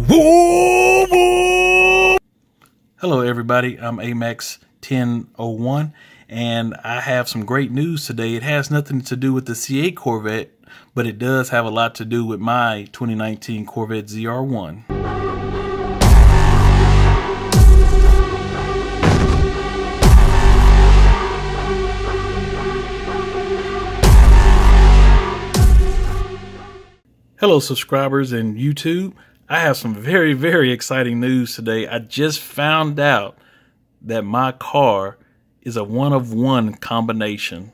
Woo, woo. Hello everybody, I'm Amax 1001 and I have some great news today. It has nothing to do with the C8 Corvette, but it does have a lot to do with my 2019 Corvette ZR1. Hello subscribers in YouTube. I have some very exciting news today. I just found out that my car is a one-of-one combination.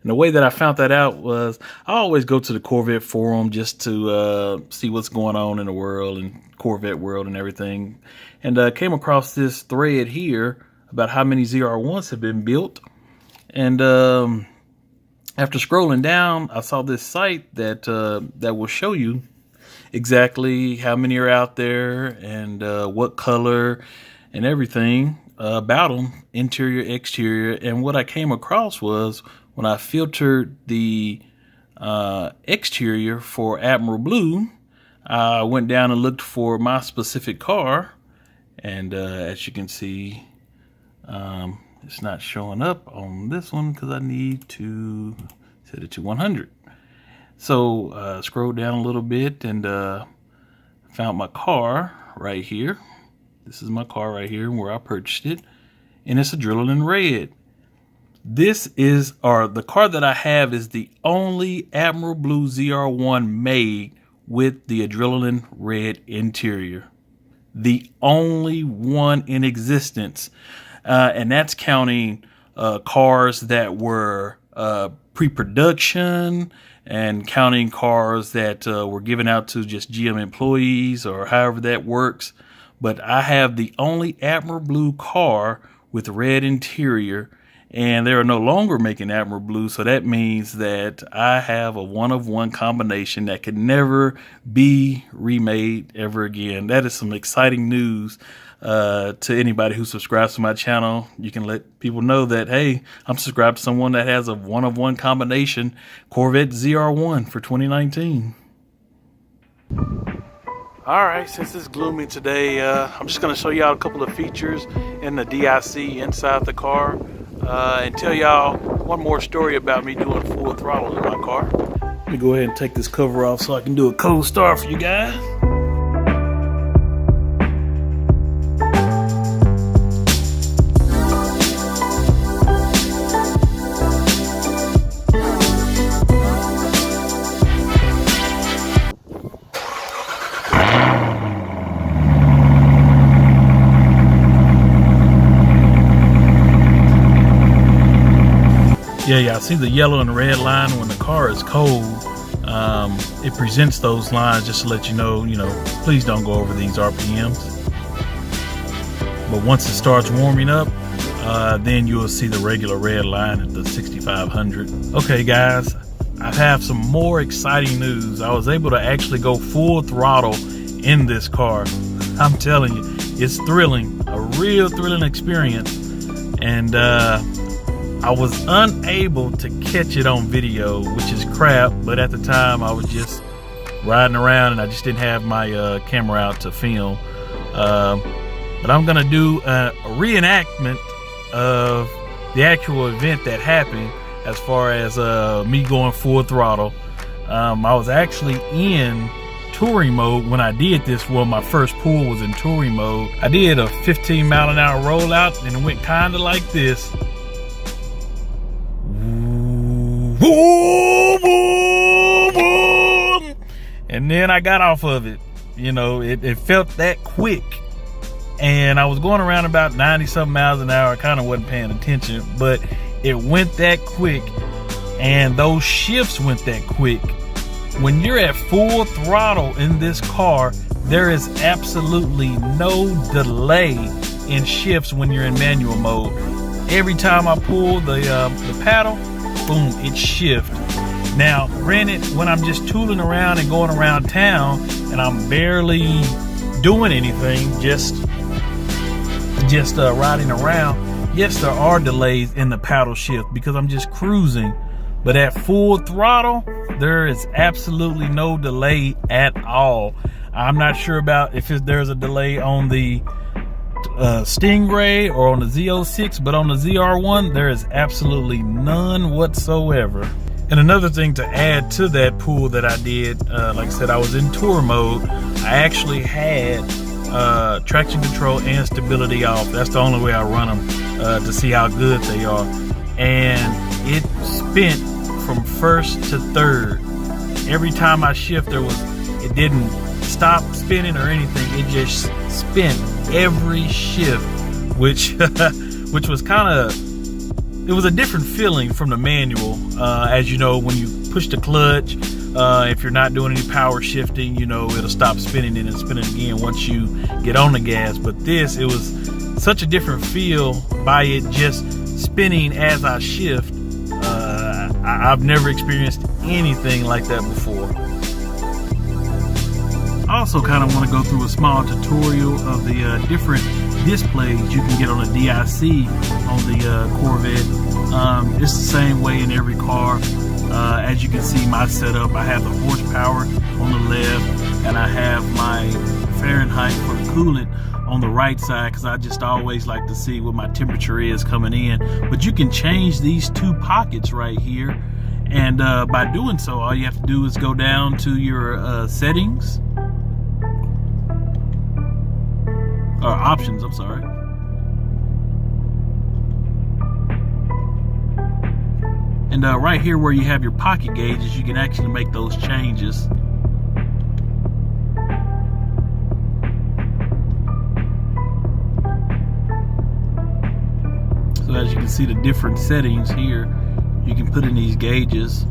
And the way that I found that out was I always go to the Corvette forum just to see what's going on in the world and Corvette world and everything. And came across this thread here about how many ZR1s have been built. And after scrolling down, I saw this site that that will show you exactly how many are out there and what color and everything about them, interior, exterior. And what I came across was when I filtered the exterior for Admiral Blue, I went down and looked for my specific car, and as you can see, it's not showing up on this one because I need to set it to 100. So scrolled down a little bit and found my car right here. This is my car right here where I purchased it, and it's a Adrenaline Red. This is, or the car that I have is the only Admiral Blue ZR1 made with the Adrenaline Red interior. The only one in existence. And that's counting cars that were pre-production and counting cars that were given out to just GM employees or however that works. But I have the only Admiral Blue car with red interior, and they are no longer making Admiral Blue. So that means that I have a one-of-one combination that can never be remade ever again. That is some exciting news. To anybody who subscribes to my channel, you can let people know that, hey, I'm subscribed to someone that has a one-of-one combination Corvette ZR1 for 2019. All right, since it's gloomy today, I'm just going to show y'all a couple of features in the DIC inside the car, and tell y'all one more story about me doing full throttle in my car. Let me go ahead and take this cover off so I can do a cold start for you guys. Yeah, y'all see the yellow and red line when the car is cold. It presents those lines just to let you know, please don't go over these RPMs. But once it starts warming up, then you'll see the regular red line at the 6,500. Okay, guys, I have some more exciting news. I was able to actually go full throttle in this car. I'm telling you, it's thrilling, a real thrilling experience. And I was unable to catch it on video, which is crap, but at the time I was just riding around and I just didn't have my camera out to film. But I'm gonna do a reenactment of the actual event that happened as far as me going full throttle. I was actually in touring mode when I did this. Well, my first pull was in touring mode. I did a 15-mile-an-hour rollout and it went kind of like this. And then I got off of it. It felt that quick, and I was going around about 90-something miles an hour. I kind of wasn't paying attention, but it went that quick, and those shifts went that quick. When you're at full throttle in this car, there is absolutely no delay in shifts when you're in manual mode. Every time I pull the paddle, boom, it shifts. Now, granted, when I'm just tooling around and going around town and I'm barely doing anything, just riding around, yes, there are delays in the paddle shift because I'm just cruising. But at full throttle, there is absolutely no delay at all. I'm not sure about if there's a delay on the Stingray or on the Z06, but on the ZR1 there is absolutely none whatsoever. And another thing to add to that pool that I did, like I said, I was in tour mode. I actually had traction control and stability off. That's the only way I run them to see how good they are. And it spent from first to third. Every time I shift, it didn't stop spinning or anything. It just spent every shift, which was kind of, it was a different feeling from the manual. As you know, when you push the clutch, if you're not doing any power shifting, you know, it'll stop spinning and then spin it again once you get on the gas. But this, it was such a different feel by it just spinning as I shift. I've never experienced anything like that before. I also kind of want to go through a small tutorial of the different displays you can get on a DIC on the Corvette. It's the same way in every car. As you can see, my setup, I have the horsepower on the left and I have my Fahrenheit for the coolant on the right side, because I just always like to see what my temperature is coming in. But you can change these two pockets right here, and by doing so, all you have to do is go down to your settings, or options, I'm sorry. And right here where you have your pocket gauges, you can actually make those changes. So as you can see, the different settings here, you can put in these gauges.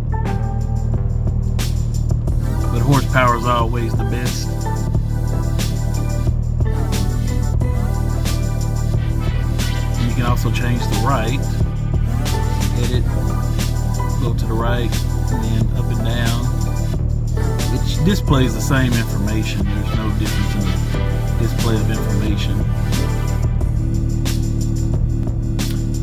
But horsepower is always the best. And you can also change the right. Edit, go to the right, and then up and down. It displays the same information. There's no difference in the display of information.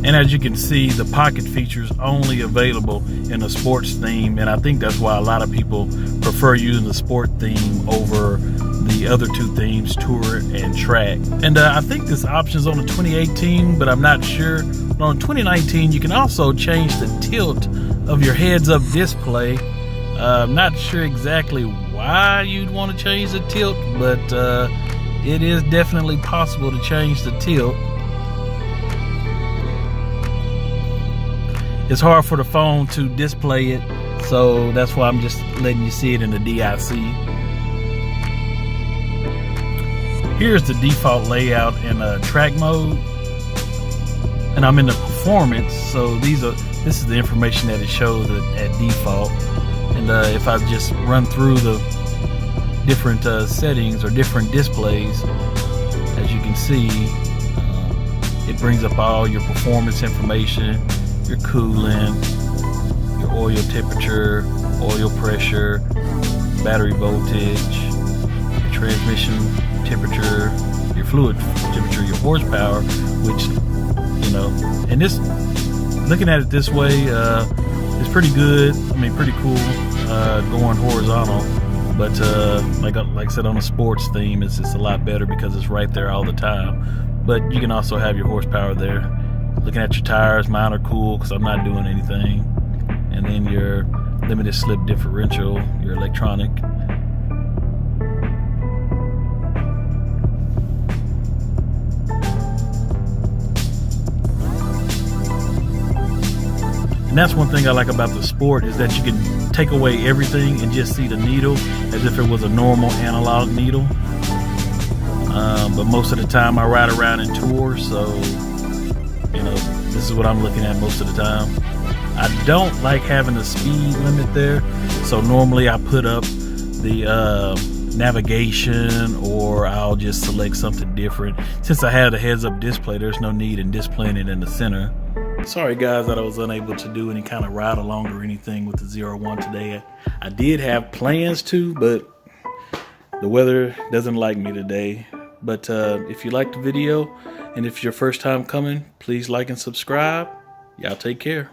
And as you can see, the pocket features only available in a sports theme, and I think that's why a lot of people prefer using the sport theme over the other two themes, Tour and Track. And I think this option is on the 2018, but I'm not sure. But on 2019, you can also change the tilt of your heads-up display. I'm not sure exactly why you'd want to change the tilt, but it is definitely possible to change the tilt. It's hard for the phone to display it, so that's why I'm just letting you see it in the DIC. Here's the default layout in track mode, and I'm in the performance, so this is the information that it shows at default. And if I just run through the different settings or different displays, as you can see, it brings up all your performance information, your coolant, your oil temperature, oil pressure, battery voltage, your transmission temperature, your fluid temperature, your horsepower, which, you know, and this, looking at it this way, it's pretty good. I mean, pretty cool going horizontal. But like I said, on a sports theme, it's a lot better because it's right there all the time. But you can also have your horsepower there. Looking at your tires, mine are cool because I'm not doing anything. And then your limited slip differential, your electronic. And that's one thing I like about the Sport, is that you can take away everything and just see the needle as if it was a normal analog needle. But most of the time I ride around in Tour, so you know, this is what I'm looking at most of the time. I don't like having a speed limit there, so normally I put up the navigation, or I'll just select something different. Since I have the heads-up display, there's no need in displaying it in the center. Sorry guys that I was unable to do any kind of ride along or anything with the ZR1 today. I did have plans to, but the weather doesn't like me today. But if you liked the video, and if it's your first time coming, please like and subscribe. Y'all take care.